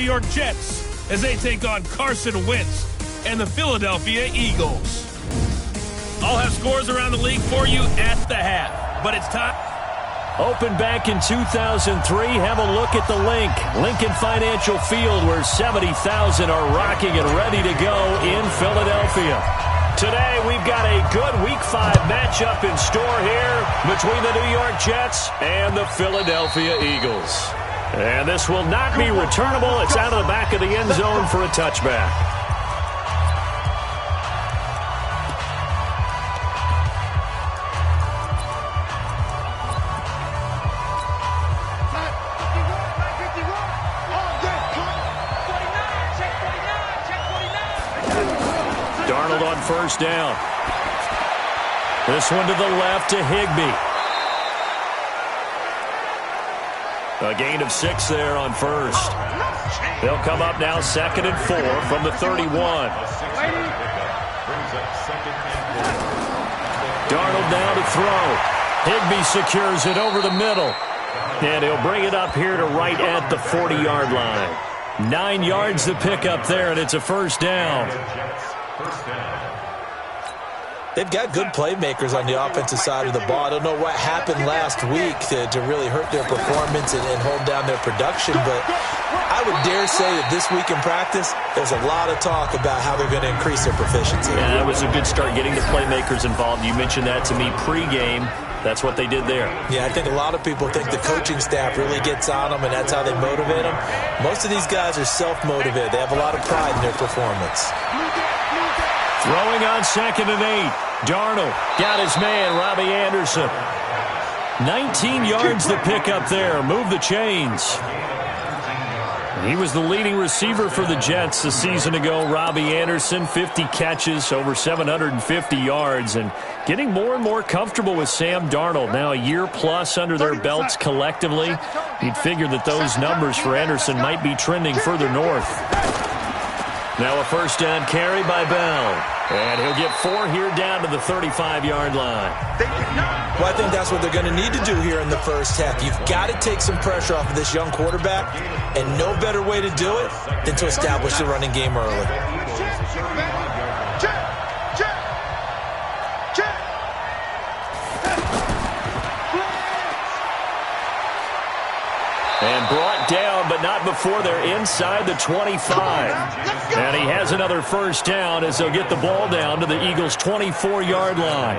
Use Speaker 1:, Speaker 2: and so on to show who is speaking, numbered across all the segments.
Speaker 1: York Jets as they take on Carson Wentz and the Philadelphia Eagles. I'll have scores around the league for you at the half, but it's time.
Speaker 2: Opened back in 2003, have a look at the Lincoln Financial Field, where 70,000 are rocking and ready to go in Philadelphia. Today, we've got a good Week 5 matchup in store here between the New York Jets and the Philadelphia Eagles. And this will not be returnable. It's out of the back of the end zone for a touchback. Darnold on first down. This one to the left to Higbee. A gain of 6 there on first. They'll come up now 2nd and 4 from the 31. Darnold now to throw. Higbee secures it over the middle. And he'll bring it up here to right at the 40-yard line. 9 yards to pick up there, and it's a first down.
Speaker 3: They've got good playmakers on the offensive side of the ball. I don't know what happened last week to really hurt their performance and hold down their production, but I would dare say that this week in practice, there's a lot of talk about how they're going to increase their proficiency.
Speaker 2: Yeah, that was a good start getting the playmakers involved. You mentioned that to me pregame. That's what they did there.
Speaker 3: Yeah, I think a lot of people think the coaching staff really gets on them, and that's how they motivate them. Most of these guys are self-motivated. They have a lot of pride in their performance.
Speaker 2: Throwing on 2nd and 8. Darnold got his man, Robbie Anderson. 19 yards to pick up there. Move the chains. He was the leading receiver for the Jets a season ago. Robbie Anderson, 50 catches, over 750 yards, and getting more and more comfortable with Sam Darnold. Now a year plus under their belts collectively. You'd figure that those numbers for Anderson might be trending further north. Now a first down carry by Bell. And he'll get 4 here down to the 35-yard line.
Speaker 3: Well, I think that's what they're going to need to do here in the first half. You've got to take some pressure off of this young quarterback, and no better way to do it than to establish the running game early.
Speaker 2: And brought down, but not before they're inside the 25. And he has another first down as they'll get the ball down to the Eagles' 24-yard line.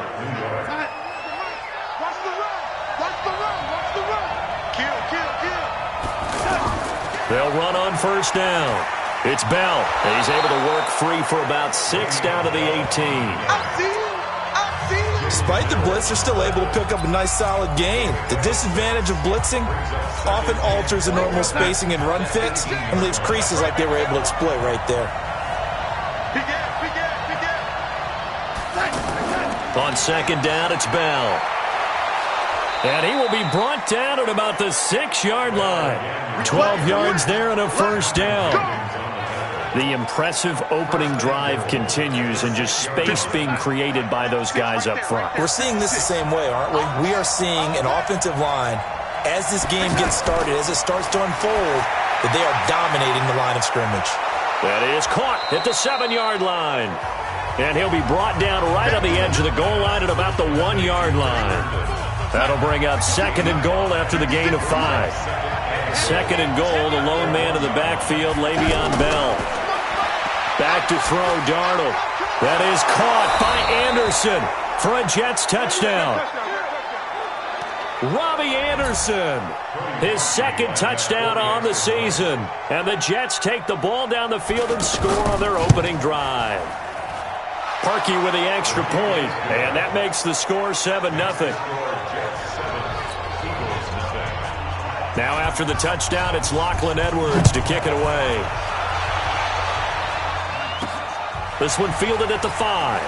Speaker 2: They'll run on first down. It's Bell. And he's able to work free for about 6 down to the 18.
Speaker 3: Despite the blitz, they're still able to pick up a nice solid gain. The disadvantage of blitzing often alters the normal spacing and run fits and leaves creases like they were able to exploit right there.
Speaker 2: On 2nd down, it's Bell. And he will be brought down at about the 6-yard line. 12 yards there and a first down. The impressive opening drive continues, and just space being created by those guys up front.
Speaker 3: We're seeing this the same way, aren't we? We are seeing an offensive line, as this game gets started, as it starts to unfold, that they are dominating the line of scrimmage.
Speaker 2: That is caught at the 7-yard line. And he'll be brought down right on the edge of the goal line at about the 1-yard line. That'll bring up 2nd and goal after the gain of 5. 2nd and goal, the lone man in the backfield, Le'Veon Bell. Back to throw, Darnold. That is caught by Anderson for a Jets touchdown. Robbie Anderson, his 2nd touchdown on the season. And the Jets take the ball down the field and score on their opening drive. Parkey with the extra point, and that makes the score 7-0. Now after the touchdown, it's Lachlan Edwards to kick it away. This one fielded at the 5.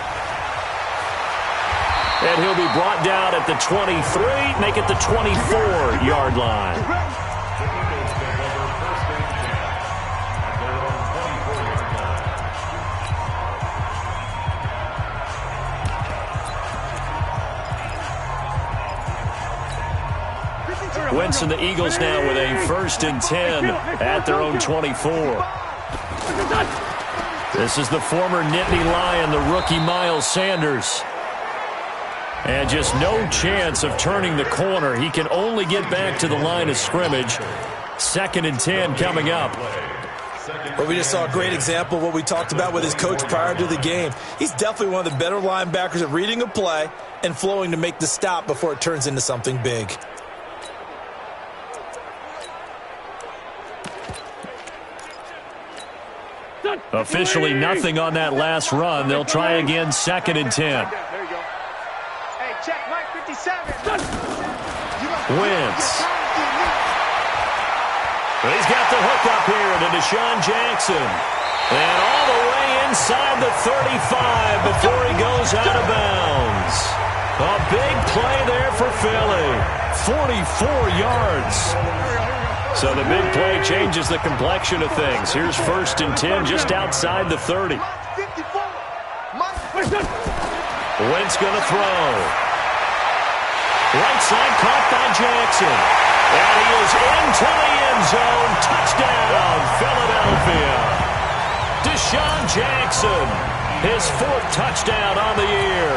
Speaker 2: And he'll be brought down at the 23, make it the 24-yard line. offense, and the Eagles now with a 1st and 10 at their own 24. This is the former Nittany Lion, the rookie Miles Sanders. And just no chance of turning the corner. He can only get back to the line of scrimmage. 2nd and 10 coming up.
Speaker 3: Well, we just saw a great example of what we talked about with his coach prior to the game. He's definitely one of the better linebackers at reading a play and flowing to make the stop before it turns into something big.
Speaker 2: Officially nothing on that last run. They'll try again, 2nd and 10.
Speaker 4: There you go. Hey, check Mike 57.
Speaker 2: Wentz. He's got the hook up here to Deshaun Jackson. And all the way inside the 35 before he goes out of bounds. A big play there for Philly. 44 yards. So the big play changes the complexion of things. Here's 1st and 10 just outside the 30. Wentz going to throw. Right side caught by Jackson. And he is into the end zone. Touchdown, Philadelphia. Deshaun Jackson, his 4th touchdown on the year,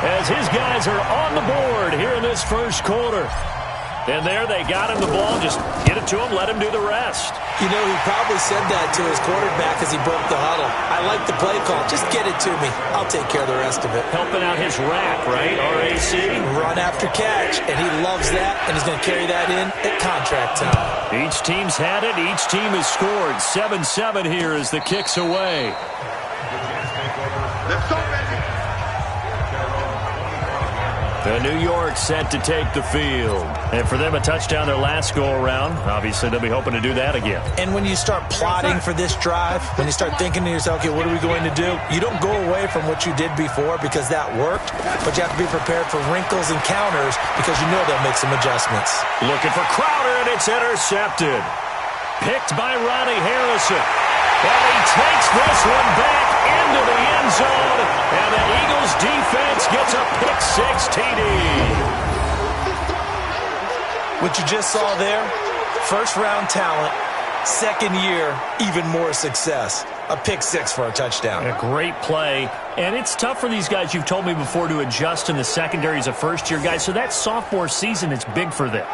Speaker 2: as his guys are on the board here in this 1st quarter. And there they got him the ball. Just get it to him, let him do the rest.
Speaker 3: You know, he probably said that to his quarterback as he broke the huddle. I like the play call. Just get it to me. I'll take care of the rest of it.
Speaker 2: Helping out his rack, right? RAC.
Speaker 3: Run after catch, and he loves that, and he's going to carry that in at contract time.
Speaker 2: Each team's had it. Each team has scored. 7-7 here as the kick's away.
Speaker 4: Let's go, baby.
Speaker 2: The New York set to take the field. And for them, a touchdown their last go-around. Obviously, they'll be hoping to do that again.
Speaker 3: And when you start plotting for this drive, when you start thinking to yourself, okay, what are we going to do? You don't go away from what you did before because that worked, but you have to be prepared for wrinkles and counters because you know they'll make some adjustments.
Speaker 2: Looking for Crowder, and it's intercepted. Picked by Ronnie Harrison. And he takes this one back into the end zone, and the Eagles defense gets a pick-6 TD.
Speaker 3: What you just saw there, first-round talent, 2nd year, even more success. A pick-6 for a touchdown.
Speaker 2: A great play, and it's tough for these guys, you've told me before, to adjust in the secondary as a first-year guy, so that sophomore season is big for them.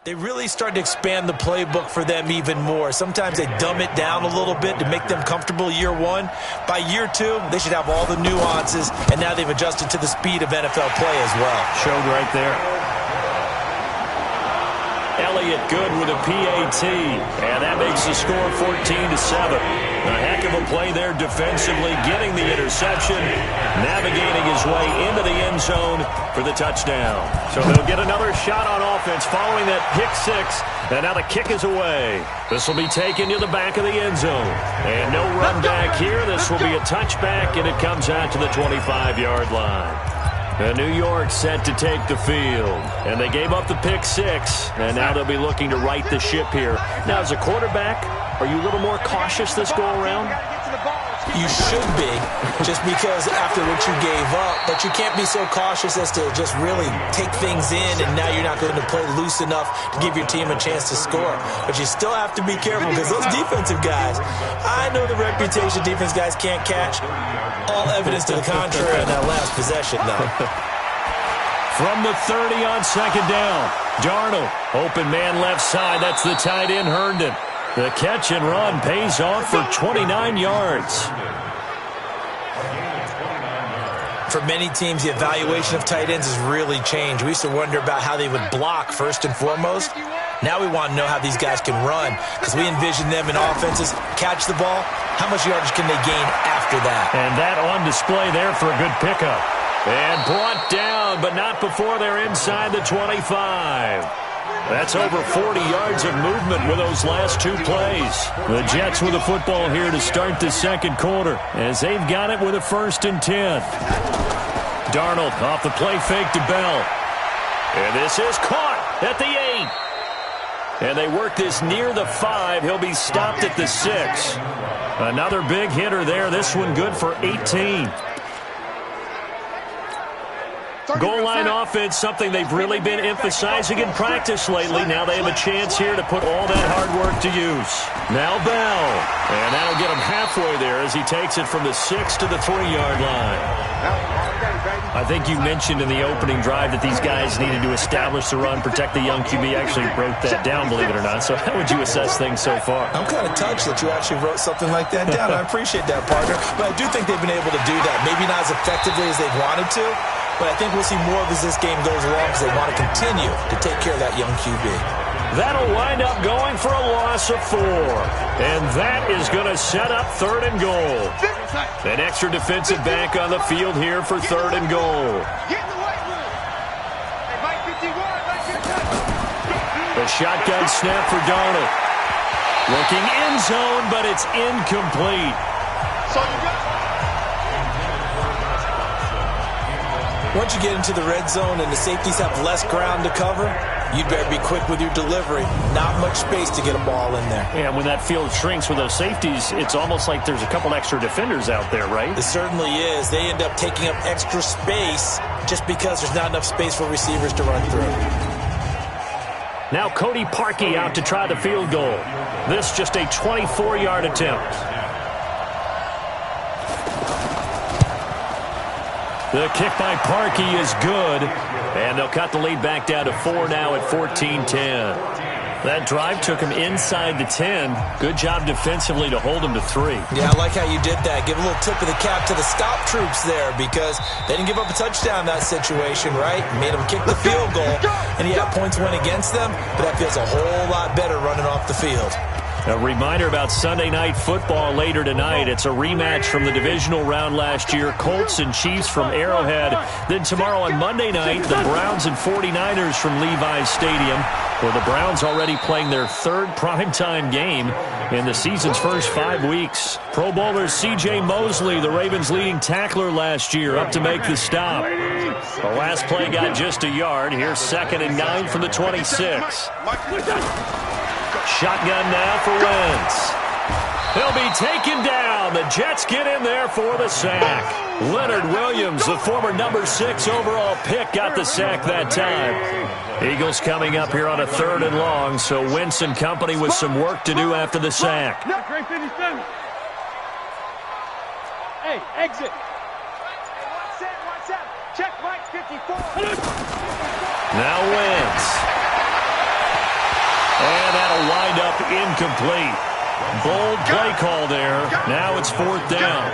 Speaker 3: They really started to expand the playbook for them even more. Sometimes they dumb it down a little bit to make them comfortable year 1. By year 2, they should have all the nuances, and now they've adjusted to the speed of NFL play as well.
Speaker 2: Showed right there. Elliott good with a PAT, and that makes the score 14-7. A heck of a play there defensively, getting the interception, navigating his way into the end zone for the touchdown. So they'll get another shot on offense following that pick-6, and now the kick is away. This will be taken to the back of the end zone. And no run back here. This will be a touchback, and it comes out to the 25-yard line. And New York set to take the field. And they gave up the pick-6, and now they'll be looking to right the ship here. Now, as a quarterback, are you a little more cautious this go-around?
Speaker 3: You should be, just because after what you gave up, but you can't be so cautious as to just really take things in, and now you're not going to play loose enough to give your team a chance to score. But you still have to be careful because those defensive guys, I know the reputation defense guys can't catch. All evidence to the contrary on that last possession, though.
Speaker 2: From the 30 on 2nd down, Darnold, open man left side. That's the tight end, Herndon. The catch and run pays off for 29 yards.
Speaker 3: For many teams, the evaluation of tight ends has really changed. We used to wonder about how they would block first and foremost. Now we want to know how these guys can run because we envision them in offenses catch the ball. How much yardage can they gain after that?
Speaker 2: And that on display there for a good pickup. And brought down, but not before they're inside the 25. That's over 40 yards of movement with those last two plays. The Jets with the football here to start the second quarter as they've got it with a 1st and 10. Darnold off the play fake to Bell. And this is caught at the 8. And they work this near the 5. He'll be stopped at the 6. Another big hitter there. This one good for 18. Goal line offense, something they've really been emphasizing in practice lately. Now they have a chance here to put all that hard work to use. Now Bell. And that'll get him halfway there as he takes it from the 6 to the 3-yard line. I think you mentioned in the opening drive that these guys needed to establish the run, protect the young QB. Actually wrote that down, believe it or not. So how would you assess things so far?
Speaker 3: I'm kind of touched that you actually wrote something like that down. I appreciate that, partner. But I do think they've been able to do that. Maybe not as effectively as they wanted to, but I think we'll see more of as this game goes along because they want to continue to take care of that young QB.
Speaker 2: That'll wind up going for a loss of 4. And that is going to set up 3rd and goal. An extra defensive back on the field here for 3rd and goal. The shotgun snap for Darnold. Looking end zone, but it's incomplete.
Speaker 3: Once you get into the red zone and the safeties have less ground to cover, you'd better be quick with your delivery. Not much space to get a ball in there.
Speaker 2: And when that field shrinks with those safeties, it's almost like there's a couple extra defenders out there, right?
Speaker 3: It certainly is. They end up taking up extra space just because there's not enough space for receivers to run through.
Speaker 2: Now Cody Parkey out to try the field goal. This just a 24-yard attempt. The kick by Parkey is good, and they'll cut the lead back down to 4 now at 14-10. That drive took him inside the 10. Good job defensively to hold him to 3.
Speaker 3: Yeah, I like how you did that. Give a little tip of the cap to the scout troops there because they didn't give up a touchdown in that situation, right? Made them kick the field goal, and he had points went against them, but that feels a whole lot better running off the field.
Speaker 2: A reminder about Sunday Night Football later tonight. It's a rematch from the divisional round last year. Colts and Chiefs from Arrowhead. Then tomorrow on Monday night, the Browns and 49ers from Levi's Stadium, where the Browns already playing their 3rd primetime game in the season's first 5 weeks. Pro Bowler C.J. Mosley, the Ravens' leading tackler last year, up to make the stop. The last play got just a yard. Here's 2nd and 9 from the 26. Shotgun now for Wentz. He'll be taken down. The Jets get in there for the sack. Leonard Williams, the former number 6 overall pick, got the sack that time. Eagles coming up here on a 3rd and long, so Wentz and company with some work to do after the sack.
Speaker 4: Hey, exit. One set. Check Mike 54.
Speaker 2: Now Wentz. And that'll wind up incomplete. Bold play call there. Now it's 4th down.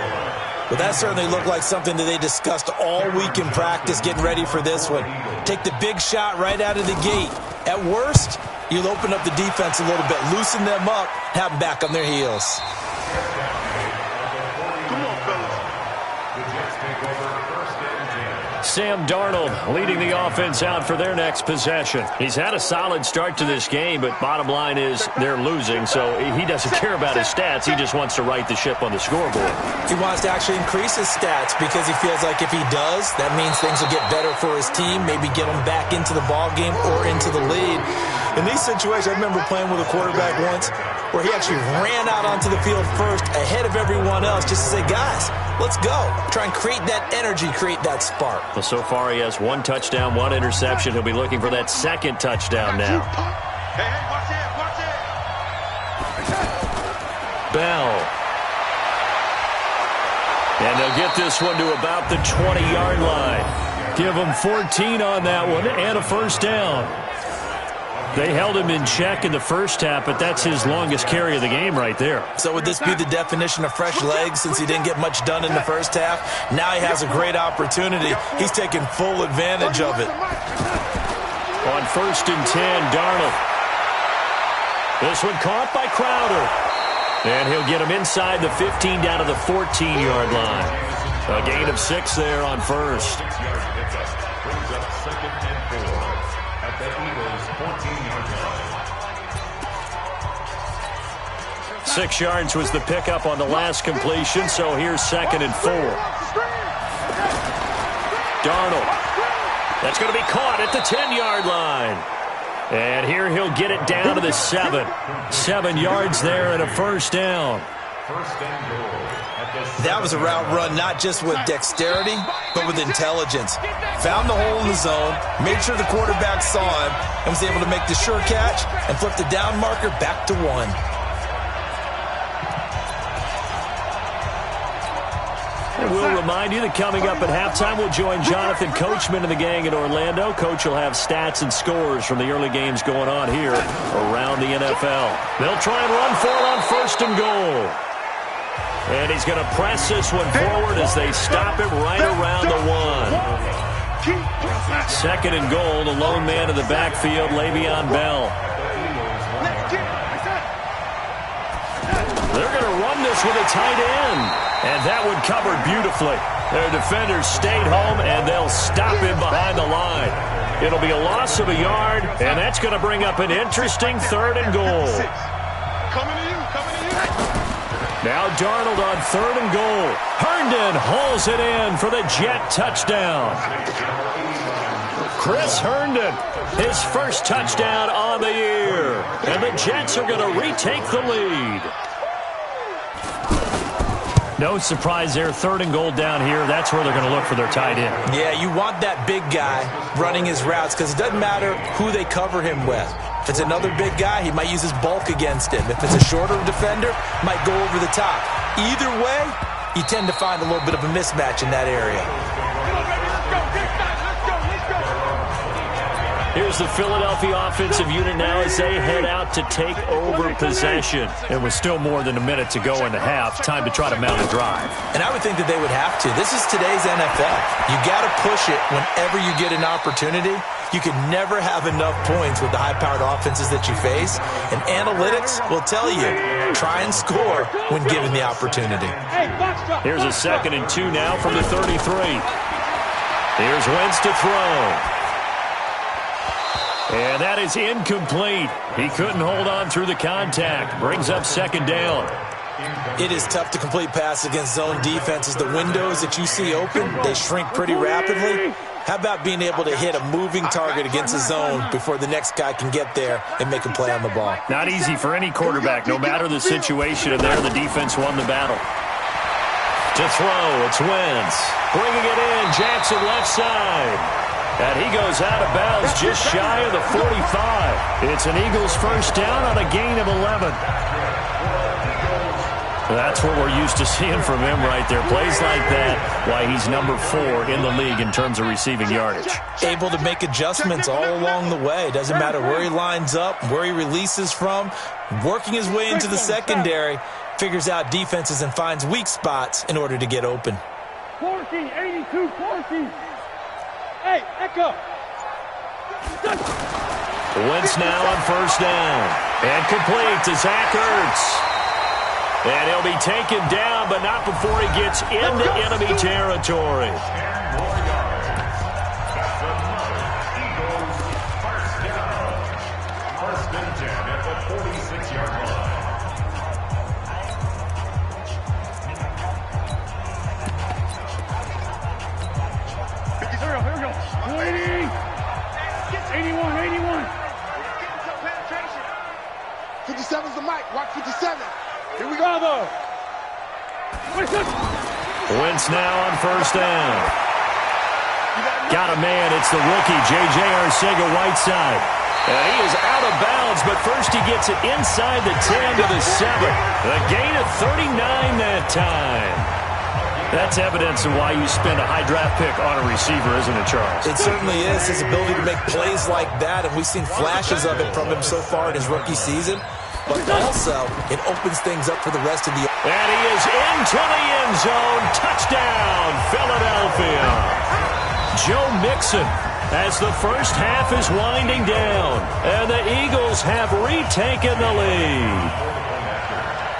Speaker 3: But that certainly looked like something that they discussed all week in practice getting ready for this one. Take the big shot right out of the gate. At worst, you'll open up the defense a little bit, loosen them up, have them back on their heels.
Speaker 2: Sam Darnold leading the offense out for their next possession. He's had a solid start to this game, but bottom line is they're losing, so he doesn't care about his stats. He just wants to right the ship on the scoreboard.
Speaker 3: He wants to actually increase his stats because he feels like if he does, that means things will get better for his team, maybe get him back into the ball game or into the lead. In these situations, I remember playing with a quarterback once where he actually ran out onto the field first ahead of everyone else just to say, guys, let's go. Try and create that energy, create that spark.
Speaker 2: Well, so far he has 1 touchdown, 1 interception. He'll be looking for that 2nd touchdown now.
Speaker 4: Hey, watch it.
Speaker 2: Bell. And they'll get this one to about the 20-yard line. Give him 14 on that one and a 1st down. They held him in check in the first half, but that's his longest carry of the game right there.
Speaker 3: So would this be the definition of fresh legs since he didn't get much done in the first half? Now he has a great opportunity. He's taking full advantage of it.
Speaker 2: On 1st and 10, Darnold. This one caught by Crowder. And he'll get him inside the 15 down to the 14-yard line. A gain of 6 there on 1st.
Speaker 5: at the Eagles' 14-yard line.
Speaker 2: 6 yards was the pickup on the last completion, so here's 2nd and 4. Darnold. That's going to be caught at the 10-yard line. And here he'll get it down to the 7. 7 yards there and a first down.
Speaker 5: First and goal.
Speaker 3: That was a route run not just with dexterity, but with intelligence. Found the hole in the zone, made sure the quarterback saw him, and was able to make the sure catch and flip the down marker back to 1.
Speaker 2: And we'll remind you that coming up at halftime, we'll join Jonathan Coachman and the gang in Orlando. Coach will have stats and scores from the early games going on here around the NFL. They'll try and run for it on 1st and goal. And he's going to press this one forward as they stop him right around the 1. 2nd and goal, the lone man in the backfield, Le'Veon Bell. They're going to run this with a tight end. And that one covered beautifully. Their defenders stayed home, and they'll stop him behind the line. It'll be a loss of a yard, and that's going to bring up an interesting 3rd and goal. Now Darnold on 3rd and goal. Herndon hauls it in for the Jet touchdown. Chris Herndon, his first touchdown on the year. And the Jets are going to retake the lead. No surprise there, 3rd and goal down here. That's where they're going to look for their tight end.
Speaker 3: Yeah, you want that big guy running his routes because it doesn't matter who they cover him with. If it's another big guy, he might use his bulk against him. If it's a shorter defender, might go over the top. Either way, you tend to find a little bit of a mismatch in that area.
Speaker 2: Here's the Philadelphia offensive unit now as they head out to take over possession. And with still more than a minute to go in the half, time to try to mount a drive.
Speaker 3: And I would think that they would have to. This is today's NFL. You got to push it whenever you get an opportunity. You can never have enough points with the high-powered offenses that you face. And analytics will tell you, try and score when given the opportunity.
Speaker 2: Here's a 2nd and 2 now from the 33. Here's Wentz to throw. And that is incomplete. He couldn't hold on through the contact. Brings up 2nd down.
Speaker 3: It is tough to complete pass against zone defenses. The windows that you see open, they shrink pretty rapidly. How about being able to hit a moving target against a zone before the next guy can get there and make a play on the ball?
Speaker 2: Not easy for any quarterback, no matter the situation. And there, the defense won the battle. To throw, it's Wentz. Bringing it in, Jackson left side. And he goes out of bounds just shy of the 45. It's an Eagles first down on a gain of 11. That's what we're used to seeing from him right there. Plays like that, why he's number 4 in the league in terms of receiving yardage.
Speaker 3: Able to make adjustments all along the way. Doesn't matter where he lines up, where he releases from. Working his way into the secondary, figures out defenses and finds weak spots in order to get open.
Speaker 4: 14, 82, 14. Hey, Echo.
Speaker 2: Wentz now on first down. And complete to Zach Ertz. And he'll be taken down, but not before he gets into enemy territory.
Speaker 5: First and 10 at the 46-yard line.
Speaker 4: Here we go. 81, 81. 57's the mic. Watch 57. Here we go, though.
Speaker 2: Wentz now on first down. Got a man. It's the rookie, J.J. Arcega-Whiteside. And he is out of bounds, but first he gets it inside the 10 to the 7. A gain of 39 that time. That's evidence of why you spend a high draft pick on a receiver, isn't it, Charles?
Speaker 3: It certainly is. His ability to make plays like that, and we've seen flashes of it from him so far in his rookie season. But also, it opens things up for the rest of the...
Speaker 2: And he is into the end zone. Touchdown, Philadelphia. Joe Mixon, as the first half is winding down, and the Eagles have retaken the lead.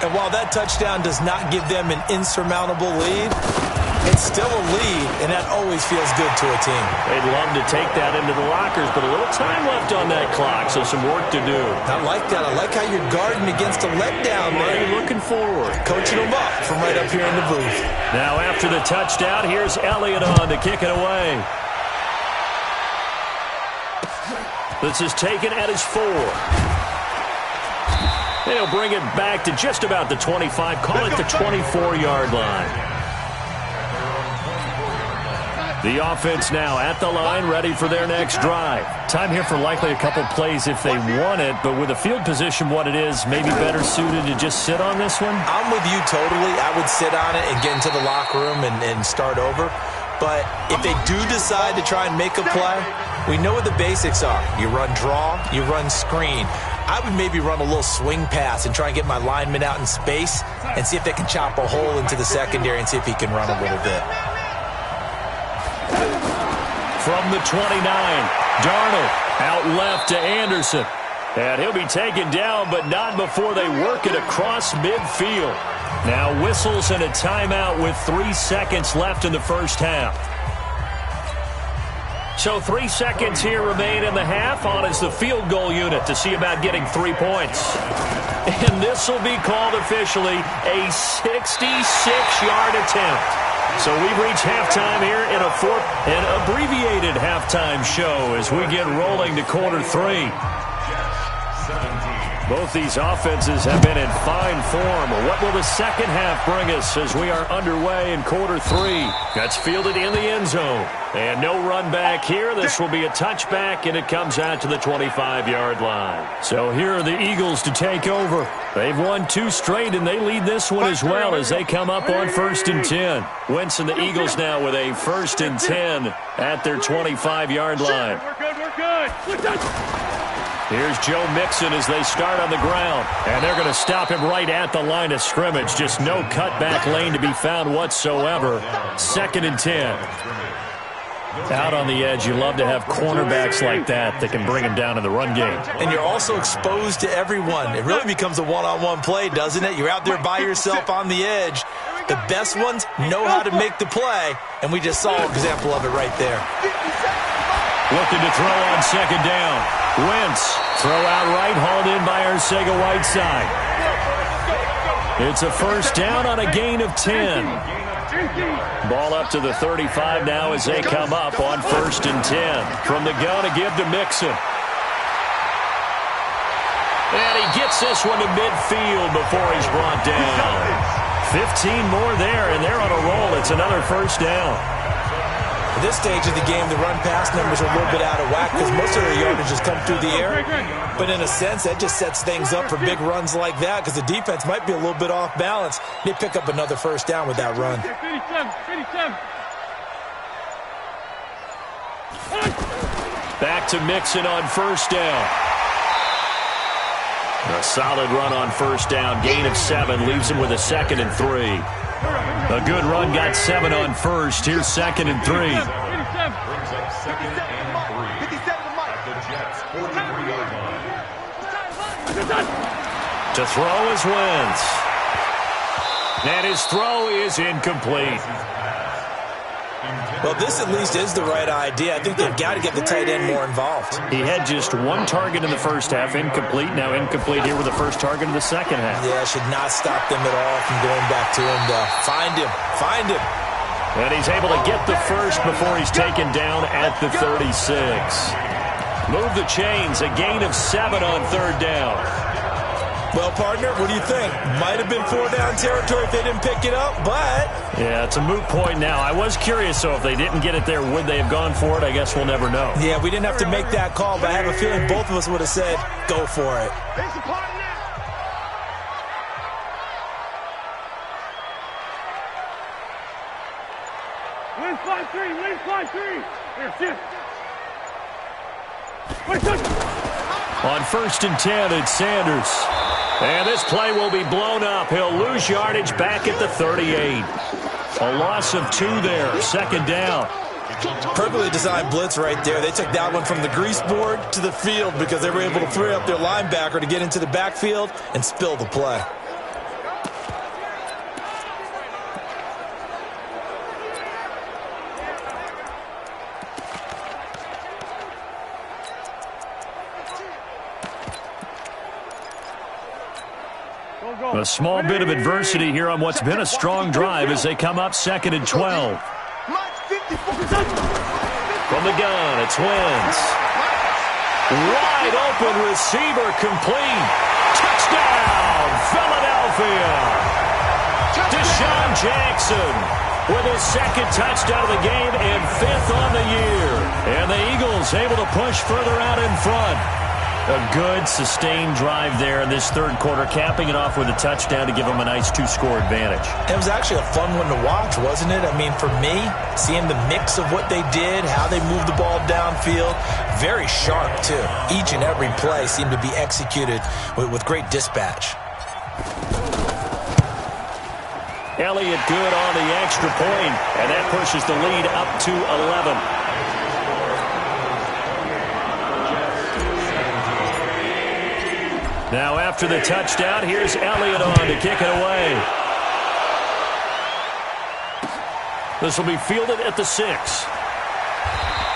Speaker 3: And while that touchdown does not give them an insurmountable lead, It's still a lead, and that always feels good to a team.
Speaker 2: They'd love to take that into the lockers, but a little time left on that clock, so some work to do.
Speaker 3: I like that. I like how you're guarding against a letdown, man.
Speaker 2: You're looking forward.
Speaker 3: Coaching them up from right up here in the booth.
Speaker 2: Now after the touchdown, here's Elliott on to kick it away. This is taken at his 4. They'll bring it back to just about the 25. Call it the 24-yard line. The offense now at the line, ready for their next drive. Time here for likely a couple plays if they want it, but with a field position what it is, maybe better suited to just sit on this one?
Speaker 3: I'm with you totally. I would sit on it and get into the locker room and start over. But if they do decide to try and make a play, we know what the basics are. You run draw, you run screen. I would maybe run a little swing pass and try and get my lineman out in space and see if they can chop a hole into the secondary and see if he can run a little bit.
Speaker 2: From the 29, Darnold out left to Anderson. And he'll be taken down, but not before they work it across midfield. Now whistles and a timeout with 3 seconds left in the first half. So 3 seconds here remain in the half. On is the field goal unit to see about getting 3 points. And this will be called officially a 66-yard attempt. So we've reached halftime here in an abbreviated halftime show as we get rolling to quarter 3. Both these offenses have been in fine form. What will the second half bring us as we are underway in quarter 3? That's fielded in the end zone. And no run back here. This will be a touchback, and it comes out to the 25-yard line. So here are the Eagles to take over. They've won 2 straight, and they lead this one as well as they come up on 1st and 10. Wentz and the Eagles now with a 1st and 10 at their 25-yard line.
Speaker 1: We're good.
Speaker 2: Here's Joe Mixon as they start on the ground. And they're going to stop him right at the line of scrimmage. Just no cutback lane to be found whatsoever. 2nd and 10. Out on the edge, you love to have cornerbacks like that can bring him down in the run game.
Speaker 3: And you're also exposed to everyone. It really becomes a one-on-one play, doesn't it? You're out there by yourself on the edge. The best ones know how to make the play, and we just saw an example of it right there.
Speaker 2: Looking to throw on 2nd down. Wentz, throw out right, hauled in by Arcega-Whiteside. It's a 1st down on a gain of 10. Ball up to the 35 now as they come up on 1st and 10. From the gun to give to Mixon. And he gets this one to midfield before he's brought down. 15 more there, and they're on a roll. It's another 1st down.
Speaker 3: At this stage of the game, the run-pass numbers are a little bit out of whack because most of their yardage has come through the air. But in a sense, that just sets things up for big runs like that because the defense might be a little bit off balance. They pick up another 1st down with that run.
Speaker 1: 57.
Speaker 2: Back to Mixon on 1st down. A solid run on 1st down. Gain of 7 leaves him with a 2nd and 3. A good run got 7 on 1st. Here's 2nd and 3.
Speaker 5: Brings up 2nd and 3 at the Jets' 43-yard line.
Speaker 2: To throw is Wentz. And his throw is incomplete.
Speaker 3: Well, this at least is the right idea. I think they've got to get the tight end more involved.
Speaker 2: He had just 1 target in the first half, incomplete. Now incomplete here with the first target in the second half.
Speaker 3: Yeah, should not stop them at all from going back to him to find him.
Speaker 2: And he's able to get the first before he's taken down at the 36. Move the chains, a gain of 7 on 3rd down.
Speaker 3: Well, partner, what do you think? Might have been 4-down territory if they didn't pick it up, but...
Speaker 2: Yeah, it's a moot point now. I was curious, so if they didn't get it there, would they have gone for it? I guess we'll never know.
Speaker 3: Yeah, we didn't have to make that call, but I have a feeling both of us would have said, go for it.
Speaker 1: Win 5-3. Here, shoot.
Speaker 2: On 1st and 10, it's Sanders. And this play will be blown up. He'll lose yardage back at the 38. A loss of 2 there. 2nd down.
Speaker 3: Perfectly designed blitz right there. They took that one from the grease board to the field because they were able to free up their linebacker to get into the backfield and spill the play.
Speaker 2: A small bit of adversity here on what's been a strong drive as they come up 2nd and 12. From the gun, it's Wentz. Wide open receiver complete. Touchdown, Philadelphia. Deshaun Jackson with his 2nd touchdown of the game and 5th on the year. And the Eagles able to push further out in front. A good, sustained drive there in this 3rd quarter, capping it off with a touchdown to give them a nice 2-score advantage.
Speaker 3: It was actually a fun one to watch, wasn't it? I mean, for me, seeing the mix of what they did, how they moved the ball downfield, very sharp, too. Each and every play seemed to be executed with great dispatch.
Speaker 2: Elliott good on the extra point, and that pushes the lead up to 11. Now after the touchdown, here's Elliott on to kick it away. This will be fielded at the 6.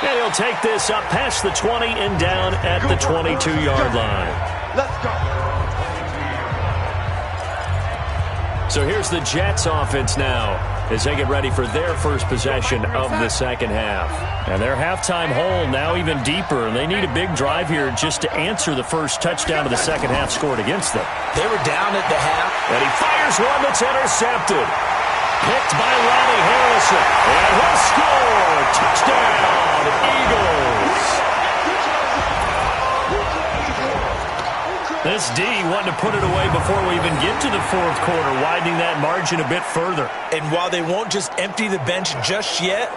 Speaker 2: And he'll take this up past the 20 and down at the 22-yard line.
Speaker 4: Let's go.
Speaker 2: So here's the Jets offense now as they get ready for their first possession of the 2nd half. And their halftime hole now even deeper, and they need a big drive here just to answer the first touchdown of the 2nd half scored against them.
Speaker 3: They were down at the half.
Speaker 2: And he fires one that's intercepted. Picked by Ronnie Harrison. And he'll score. Touchdown, Eagles. This D wanting to put it away before we even get to the 4th quarter, widening that margin a bit further.
Speaker 3: And while they won't just empty the bench just yet,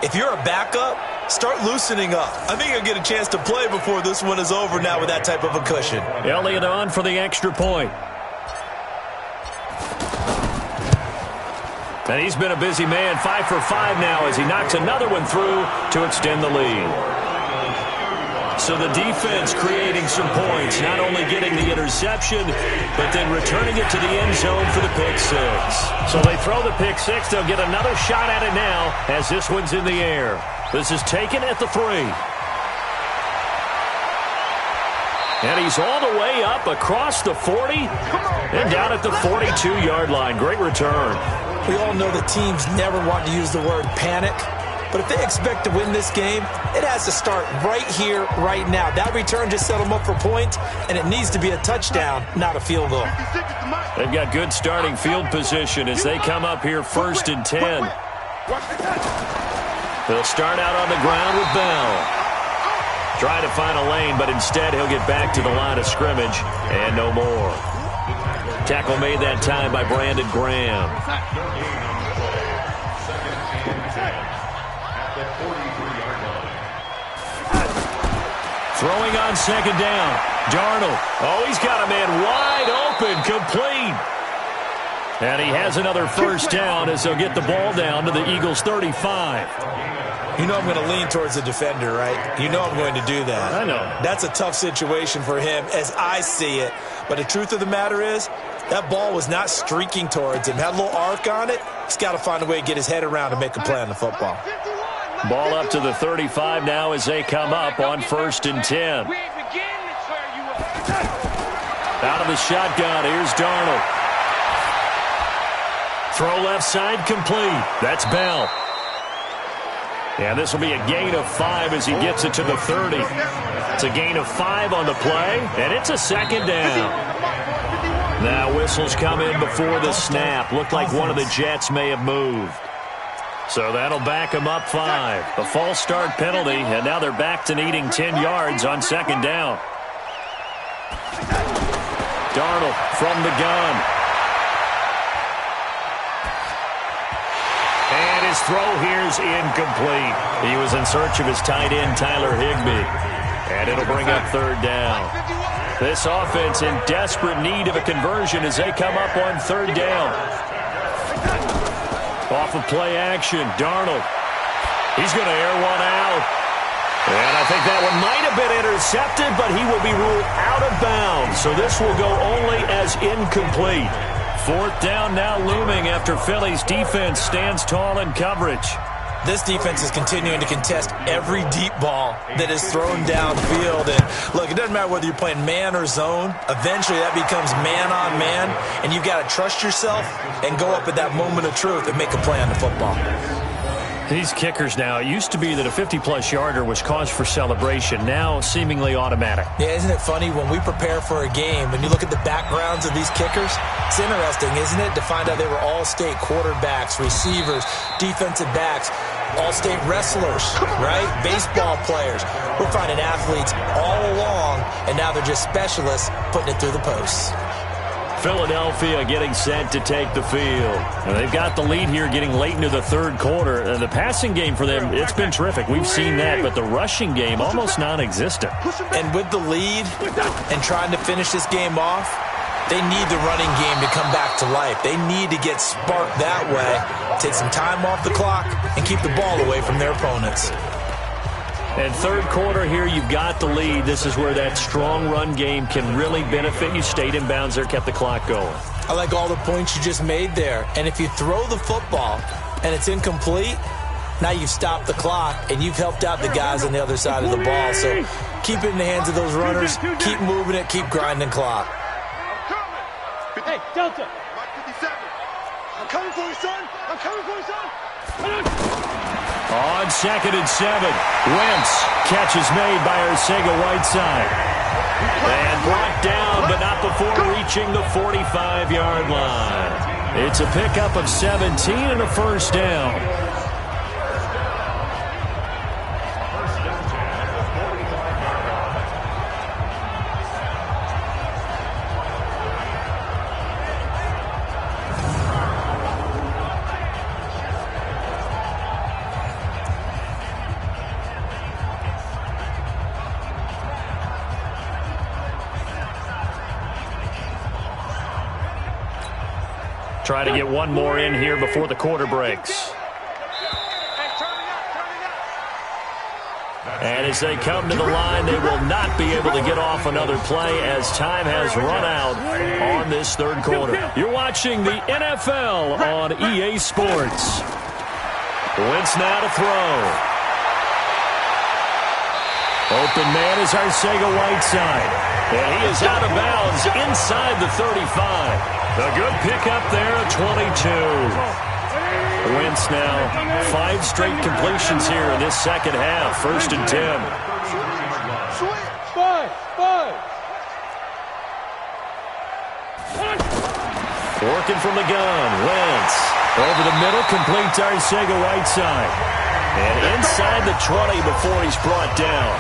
Speaker 3: if you're a backup, start loosening up. I think you'll get a chance to play before this one is over now with that type of a cushion.
Speaker 2: Elliott on for the extra point. And he's been a busy man, 5 for 5 now as he knocks another one through to extend the lead. So the defense creating some points, not only getting the interception, but then returning it to the end zone for the pick 6. So they throw the pick 6. They'll get another shot at it now as this one's in the air. This is taken at the 3. And he's all the way up across the 40 and down at the 42-yard line. Great return.
Speaker 3: We all know the teams never want to use the word panic. But if they expect to win this game, it has to start right here, right now. That return just set them up for points, and it needs to be a touchdown, not a field goal.
Speaker 2: They've got good starting field position as they come up here 1st and 10. They'll start out on the ground with Bell. Try to find a lane, but instead he'll get back to the line of scrimmage, and no more. Tackle made that time by Brandon Graham. Throwing on 2nd down. Darnold. Oh, he's got a man wide open, complete. And he has another 1st down as they'll get the ball down to the Eagles' 35.
Speaker 3: You know I'm going to lean towards the defender, right? You know I'm going to do that.
Speaker 2: I know.
Speaker 3: That's a tough situation for him as I see it. But the truth of the matter is, that ball was not streaking towards him. Had a little arc on it. He's got to find a way to get his head around and make a play on the football.
Speaker 2: Ball up to the 35 now as they come up on 1st and 10. Out of the shotgun, here's Darnold. Throw left side complete. That's Bell. And this will be a gain of 5 as he gets it to the 30. It's a gain of 5 on the play, and it's a 2nd down. Now whistles come in before the snap. Looked like one of the Jets may have moved. So that'll back them up 5. A false start penalty, and now they're back to needing 10 yards on 2nd down. Darnold from the gun. And his throw here's incomplete. He was in search of his tight end, Tyler Higbee. And it'll bring up 3rd down. This offense in desperate need of a conversion as they come up on 3rd down. Off of play action, Darnold. He's going to air one out. And I think that one might have been intercepted, but he will be ruled out of bounds. So this will go only as incomplete. 4th down now looming after Philly's defense stands tall in coverage.
Speaker 3: This defense is continuing to contest every deep ball that is thrown downfield. And look, it doesn't matter whether you're playing man or zone. Eventually, that becomes man on man, and you've got to trust yourself and go up at that moment of truth and make a play on the football.
Speaker 2: These kickers now, it used to be that a 50-plus yarder was cause for celebration. Now, seemingly automatic.
Speaker 3: Yeah, isn't it funny when we prepare for a game, when you look at the backgrounds of these kickers, it's interesting, isn't it, to find out they were all-state quarterbacks, receivers, defensive backs, all-state wrestlers, right? Baseball players. We're finding athletes all along, and now they're just specialists putting it through the posts.
Speaker 2: Philadelphia getting set to take the field. And they've got the lead here getting late into the third quarter. And the passing game for them, it's been terrific. We've seen that, but the rushing game almost non-existent.
Speaker 3: And with the lead and trying to finish this game off, they need the running game to come back to life. They need to get sparked that way, take some time off the clock, and keep the ball away from their opponents.
Speaker 2: And third quarter here, you've got the lead. This is where that strong run game can really benefit you. Stayed in bounds there, kept the clock going.
Speaker 3: I like all the points you just made there. And if you throw the football and it's incomplete, now you've stopped the clock and you've helped out the guys on the other side of the ball. So keep it in the hands of those runners. Keep moving it. Keep grinding clock.
Speaker 4: Hey, Delta. Mike 57. I'm coming for you, son. I'm coming for you, son.
Speaker 2: On 2nd and 7, Wentz, catch is made by Arcega-Whiteside. And brought down, but not before reaching the 45-yard line. It's a pickup of 17 and a first down. Try to get one more in here before the quarter breaks. And as they come to the line, they will not be able to get off another play as time has run out on this third quarter. You're watching the NFL on EA Sports. Wentz now to throw. Open man is Arcega-Whiteside. And he is out of bounds inside the 35. A good pickup there at 22. Wentz now 5 straight completions here in this second half. 1st and 10. Working from the gun. Wentz over the middle, complete to Arcega-Whiteside. And inside the 20 before he's brought down.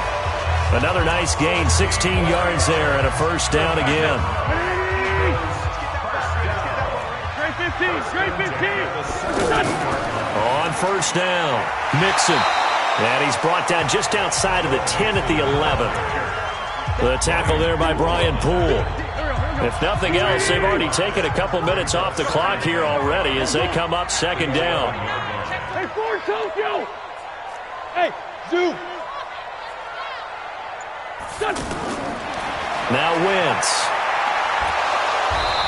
Speaker 2: Another nice gain, 16 yards there and a first down again. On first down, Mixon. And he's brought down just outside of the 10 at the 11. The tackle there by Brian Poole. If nothing else, they've already taken a couple minutes off the clock here already as they come up 2nd down.
Speaker 4: Hey, Ford Tokyo! Hey, Zoom!
Speaker 2: Now Wentz.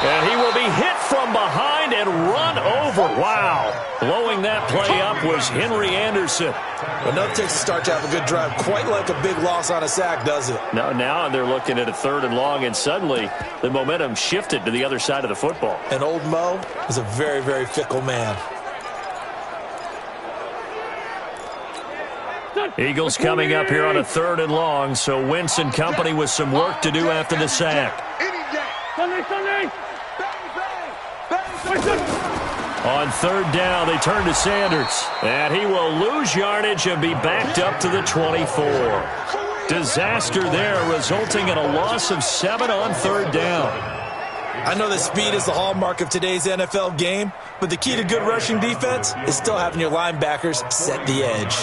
Speaker 2: And he will be hit from behind and run over. Wow. Blowing that play up was Henry Anderson.
Speaker 3: Enough takes to start to have a good drive. Quite like a big loss on a sack, does it?
Speaker 2: Now they're looking at a 3rd and long, and suddenly the momentum shifted to the other side of the football.
Speaker 3: And old Mo is a very, very fickle man.
Speaker 2: Eagles coming up here on a 3rd and long, so Wentz and company with some work to do after the sack.
Speaker 4: Sunday!
Speaker 2: On 3rd down, they turn to Sanders. And he will lose yardage and be backed up to the 24. Disaster there, resulting in a loss of 7 on 3rd down.
Speaker 3: I know that speed is the hallmark of today's NFL game, but the key to good rushing defense is still having your linebackers set the edge.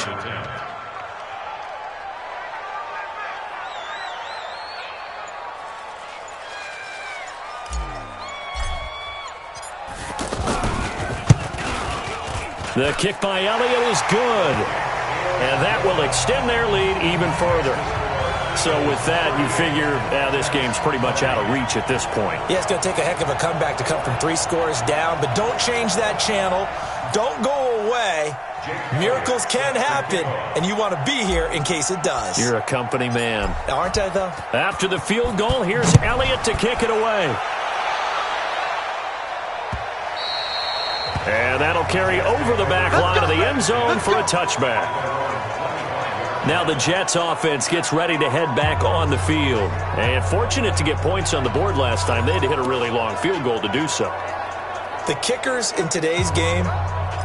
Speaker 2: The kick by Elliott is good. And that will extend their lead even further. So with that, you figure this game's pretty much out of reach at this point.
Speaker 3: Yeah, it's going to take a heck of a comeback to come from 3 scores down, but don't change that channel. Don't go way, miracles can happen, and you want to be here in case it does.
Speaker 2: You're a company man.
Speaker 3: Aren't I, though?
Speaker 2: After the field goal, here's Elliott to kick it away. And that'll carry over the back line of the end zone for a touchback. Now the Jets offense gets ready to head back on the field. And fortunate to get points on the board last time. They had to hit a really long field goal to do so.
Speaker 3: The kickers in today's game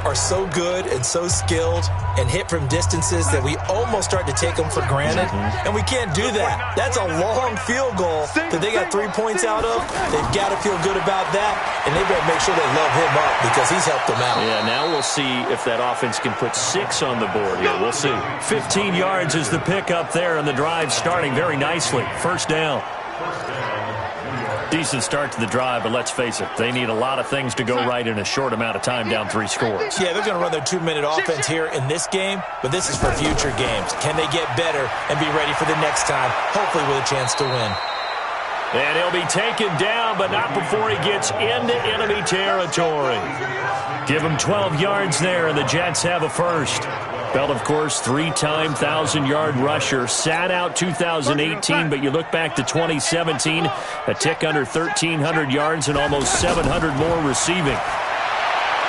Speaker 3: are so good and so skilled and hit from distances that we almost start to take them for granted. And we can't do that. That's a long field goal that they got 3 points out of. They've got to feel good about that, and they better make sure they love him up because he's helped them out.
Speaker 2: Yeah, now we'll see if that offense can put 6 on the board here. We'll see. 15 yards is the pickup there, and the drive starting very nicely. First down. Decent start to the drive, but let's face it, they need a lot of things to go right in a short amount of time, down 3 scores.
Speaker 3: Yeah, they're going to run their 2-minute offense here in this game, but this is for future games. Can they get better and be ready for the next time, hopefully with a chance to win?
Speaker 2: And he'll be taken down, but not before he gets into enemy territory. Give him 12 yards there, and the Jets have a first. Bell, of course, 3-time 1,000-yard rusher. Sat out 2018, but you look back to 2017, a tick under 1,300 yards and almost 700 more receiving.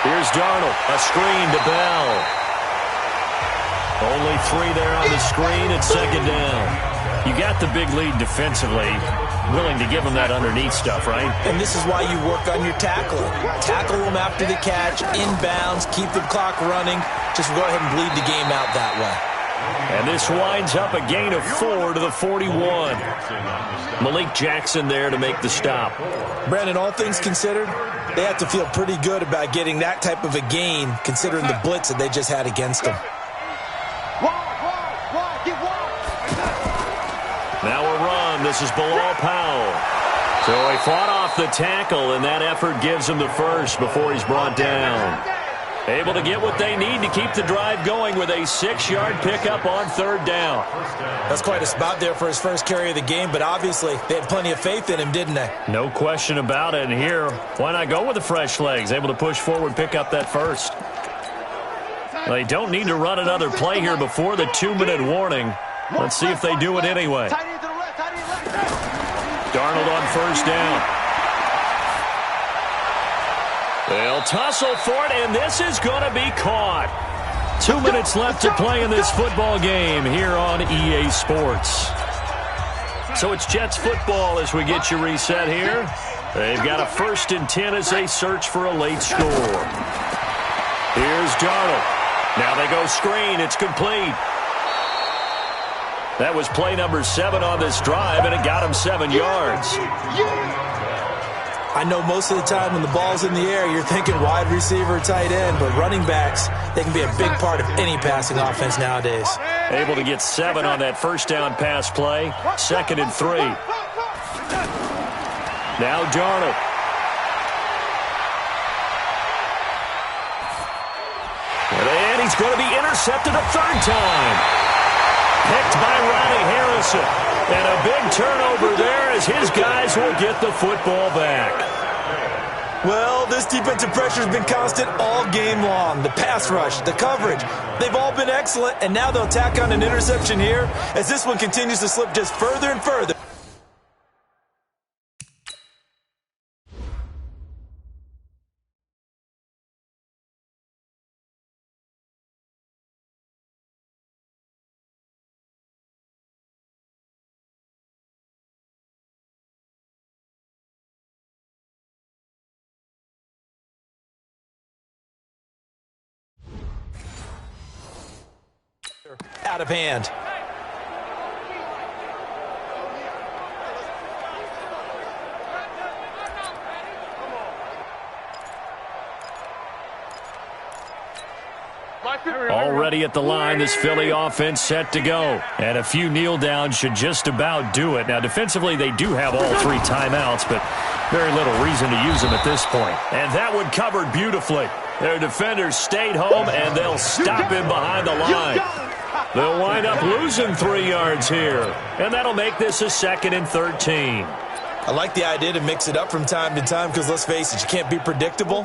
Speaker 2: Here's Darnold, a screen to Bell. Only 3 there on the screen at second down. You got the big lead defensively. Willing to give them that underneath stuff, right?
Speaker 3: And this is why you work on your tackling. Tackle them after the catch, inbounds, keep the clock running. Just go ahead and bleed the game out that way.
Speaker 2: And this winds up a gain of 4 to the 41. Malik Jackson there to make the stop.
Speaker 3: Brandon, all things considered, they have to feel pretty good about getting that type of a gain considering the blitz that they just had against them.
Speaker 2: Now a run. This is Bilal Powell. So he fought off the tackle, and that effort gives him the first before he's brought down. Able to get what they need to keep the drive going with a 6-yard pickup on third down.
Speaker 3: That's quite a spot there for his first carry of the game, but obviously they had plenty of faith in him, didn't they?
Speaker 2: No question about it. And here, why not go with the fresh legs? Able to push forward, pick up that first. They don't need to run another play here before the 2-minute warning. Let's see if they do it anyway. Darnold on first down. They'll tussle for it, and this is going to be caught. 2 minutes left to play in this football game here on EA Sports. So it's Jets football as we get you reset here. They've got a 1st and 10 as they search for a late score. Here's Darnold. Now they go screen. It's complete. That was play number 7 on this drive, and it got him 7 yards.
Speaker 3: I know most of the time when the ball's in the air, you're thinking wide receiver, tight end, but running backs, they can be a big part of any passing offense nowadays.
Speaker 2: Able to get 7 on that first down pass play. 2nd and 3. Now Darnold. And he's going to be intercepted a 3rd time. Picked by Ronnie Harrison. And a big turnover there as his guys will get the football back.
Speaker 3: Well, this defensive pressure has been constant all game long. The pass rush, the coverage, they've all been excellent, and now they'll tack on an interception here as this one continues to slip just further and further. Out of hand.
Speaker 2: Already at the line, this Philly offense set to go. And a few kneel downs should just about do it. Now, defensively, they do have all 3 timeouts, but very little reason to use them at this point. And that one covered beautifully. Their defenders stayed home, and they'll stop him behind the line. They'll wind up losing 3 yards here. And that'll make this a 2nd and 13.
Speaker 3: I like the idea to mix it up from time to time because, let's face it, you can't be predictable.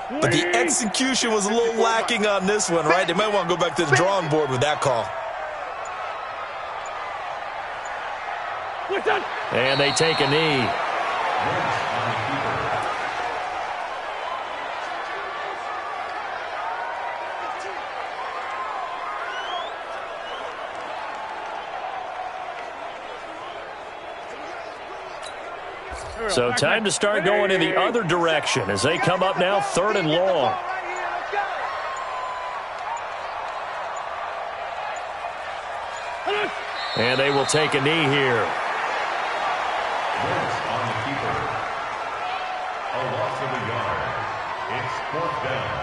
Speaker 3: but the execution was a little lacking on this one, right? They might want to go back to the drawing board with that call.
Speaker 2: And they take a knee. So time to start going in the other direction as they come up now 3rd and long. And they will take a knee here.
Speaker 5: On the keeper. A loss of a yard. It's 4th down.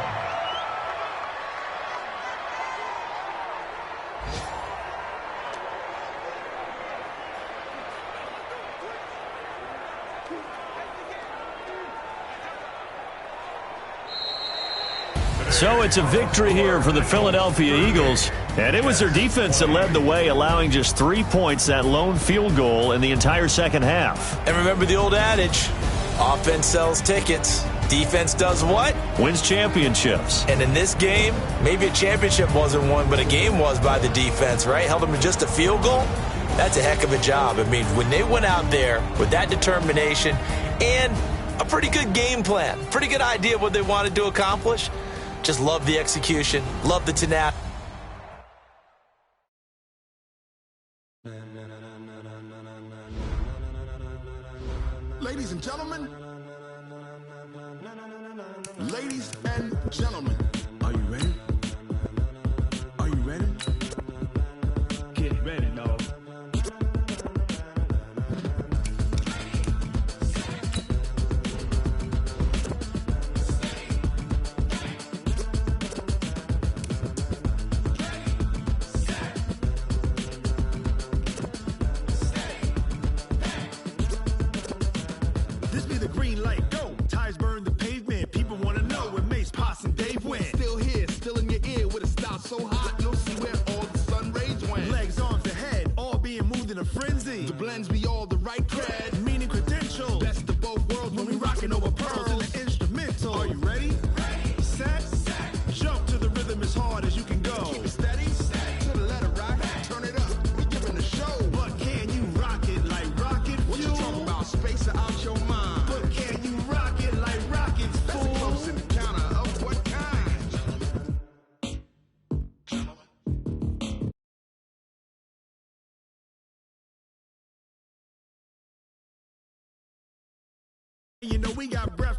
Speaker 2: So it's a victory here for the Philadelphia Eagles. And it was their defense that led the way, allowing just 3 points, that lone field goal in the entire second half.
Speaker 3: And remember the old adage, offense sells tickets. Defense does what?
Speaker 2: Wins championships.
Speaker 3: And in this game, maybe a championship wasn't won, but a game was by the defense, right? Held them to just a field goal. That's a heck of a job. I mean, when they went out there with that determination and a pretty good game plan, pretty good idea of what they wanted to accomplish, just love the execution, love the tenacity.
Speaker 6: Ladies and gentlemen, are you ready? Are you ready? Get ready, dog. This be the green light, go. Tires burn the pavement. People want to know where Mace, Potts, and Dave went. Still here, still in your ear with a style so hot, you'll see where all the sun rays went. Legs, arms, and head, all being moved in a frenzy. The blends be all the right cred, meaning credentials. Best of both worlds when we rockin' over pearls in the instrumental. Are you ready? Set. Jump to the rhythm as hard as you can go. Keep it steady. To the letter rock. Turn it up. We giving a show. But can you rock it like rocket fuel? What you talking about? Space or out your mind? But can you rock it like rockets, fool? That's close in the counter of what kind? You know we got breath.